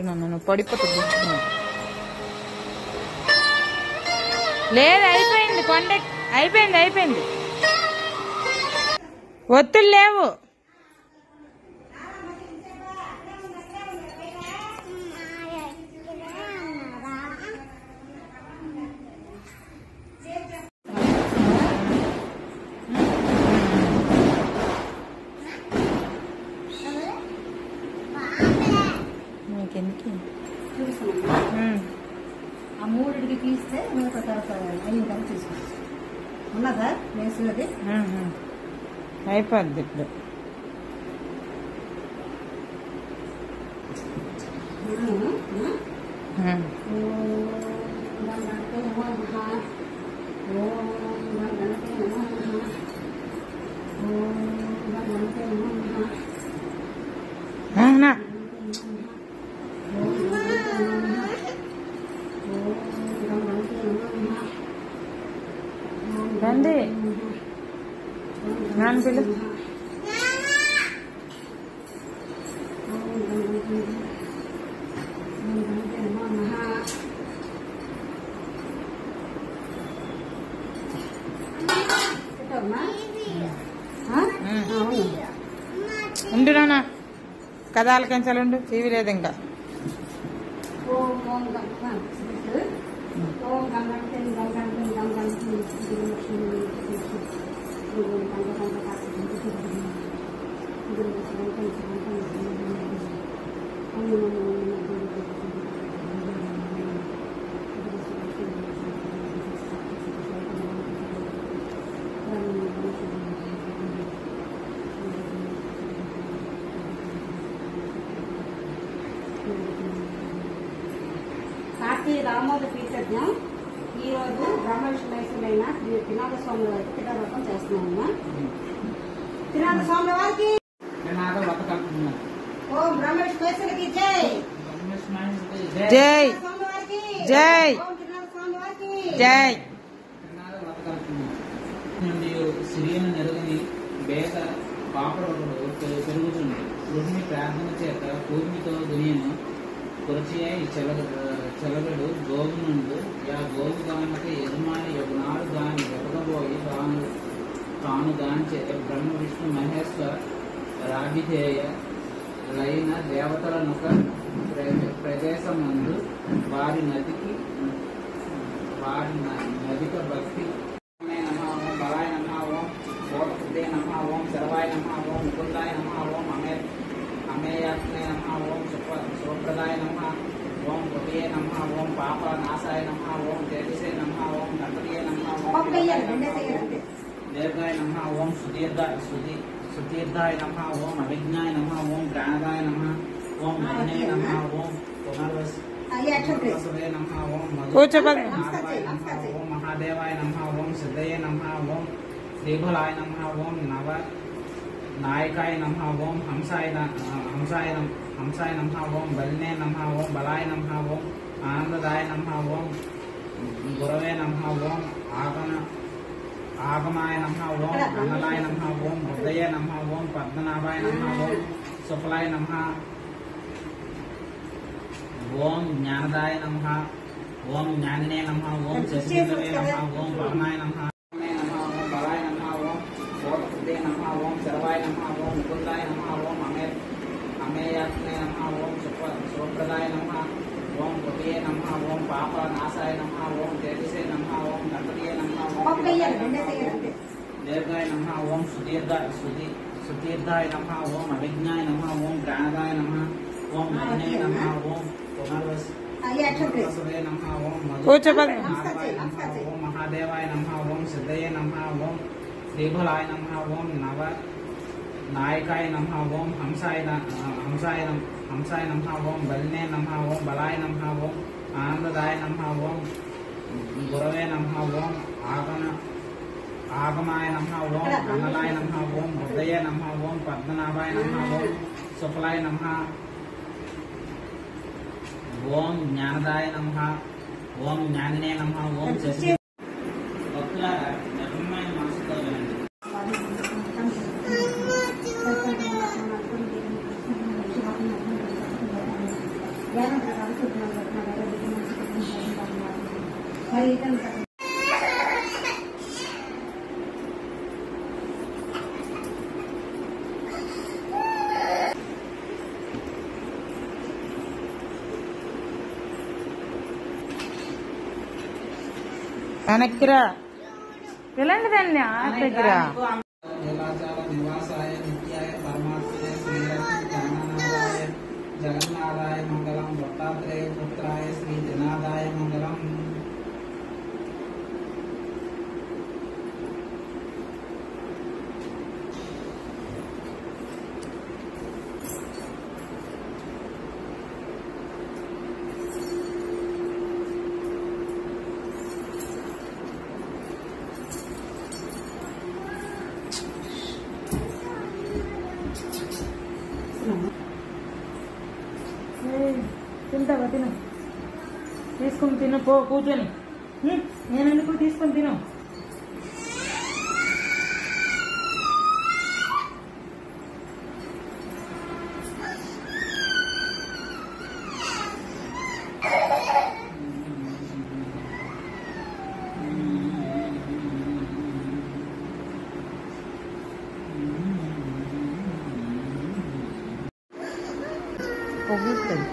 నన్ను పడిపోతుంది. లేదు, అయిపోయింది. అయిపోయింది. ఒత్తులు లేవు. ఆ మూడికి తీస్తే మిగతా తర్వాత అయిన తర్వాత తీసుకోవచ్చు. ఉన్నదా వేసినది అయిపోద్ది ఇప్పుడు. రండి నాన్న పిలు. ఉండు నాన్న, కథ ఆలకించాలండు. టీవీ లేదు ఇంకా. కార్తీ రామోద పీఠజ్ఞం ఈ రోజు బ్రహ్మ విష్ణులైన త్రినాథ స్వామి వారికి పిఠావ్రతం చేస్తున్నామమ్మా. త్రినాథ స్వామి వారికి ఓం బ్రహ్మ విష్ణులకి జై. జై జై జై. నుండి సిరియను నెరగని బేత పాపడొకడు పెరుగుతుంది. గృహిణి ప్రార్థన చేత పూర్మితో దునియను కురచియై చెలగడు గోగు నుండు యా గోగు గానక యజమాని యొకనాడు దాని వెతకబోయి తాను గాంచే బ్రహ్మ విష్ణు మహేశ్వర రాగిధేయ లైన దేవతలనొక ప్రదేశమందు వారి నదిక భక్తి బలాయ నమ ఓం ఓటకృతే నమ ఓం శర్వాయ నమ ఓం ముకుందాయ నమ ఓం అమేయాత్మే నమ ఓం శుభప్రదాయ నమ ఓం పుటియే నమ ఓం పాప నాశాయ నమ ఓం తేజసే నమ ఓం గణపతియే నమ ఓం దీర్ఘాయ నమ ఓం సుదీర్ఘాయ నమ ఓం అభిజ్ఞాయ నమ ఓం ప్రాణదాయ నమ ఓం మహినే నమ ఓం పునర్వసవే నమ ఓం ఓం మహాదేవాయ నమ ఓం సిద్ధయే నమ ఓం శ్రీబలాయ నమ ఓం నవ నాయకాయ నమ ఓం హంసాయ నమ ఓం బలినే నమ ఓం బలాయ నమ ఓం ఆనందదాయ నమ ఓం గురవే నమ ఓం ఆగమాయ నమ ఓం అన్నలాయ నమ ఓం హృదయ నమ ఓం పద్మనాభాయ నమ ఓం సుఫలాయ నమ ఓం జ్ఞానదాయ నమ ఓం జ్ఞానినే నమ ఓం శశిందవే నమ ఓం పవనాయ నమ ఓం బలాయ నమ ఓం ఓటకృతే నమ ఓం శర్వాయ నమ ఓం ముకుందాయ నమ ఓం అమేయాత్మే నమ ఓం శుభప్రదాయ నమ ఓం పుటియే నమ ఓం పాప నాశాయ నమ ఓం తేజసే నమ ఓం గణపతియే నమ ఓం దీర్ఘాయ నమ ఓం సుదీర్ఘాయ నమ ఓం అభిజ్ఞాయ నమ ఓం ప్రాణదాయ నమ ఓం మహినే నమ ఓం పునర్వసవే నమ ఓం ఓం महादेवाय नमः ओम सिद्धये नमः ओम श्रीफलाय नमः ओम नव नायकाय नमः ओम हंसाय नमः ओम बलिने नमः ओम बलाय नमः ओम आनंददाय नमः ओम गुरवे नमः ओम आगमाय नमः ओम अनलाय नमः ओम बुद्धये नमः ओम पद्मनाभाय नमः ओम शुक्लाय नमः ओम ज्ञानदाय नमः ओम ज्ञानिने नमः ओम शशि भक्तुलारा ధర్మమైన మనసుతో వినండి. వెనక్కిరా వెళ్ళండి దాన్ని దగ్గర నీలాచల నివాసాయ నిత్యాయ పరమాత్మనే శ్రీలక్ష్మీ జ్ఞానానాదాయ జగన్నాథాయ మంగళం దత్తాత్రేయ పుత్రాయ శ్రీ జనాదాయ మంగళం. తింటావా? తిను, తీసుకుని తిను, పో కూర్చొని. నేను ఎందుకు తీసుకొని తిను. పొగుతుంది.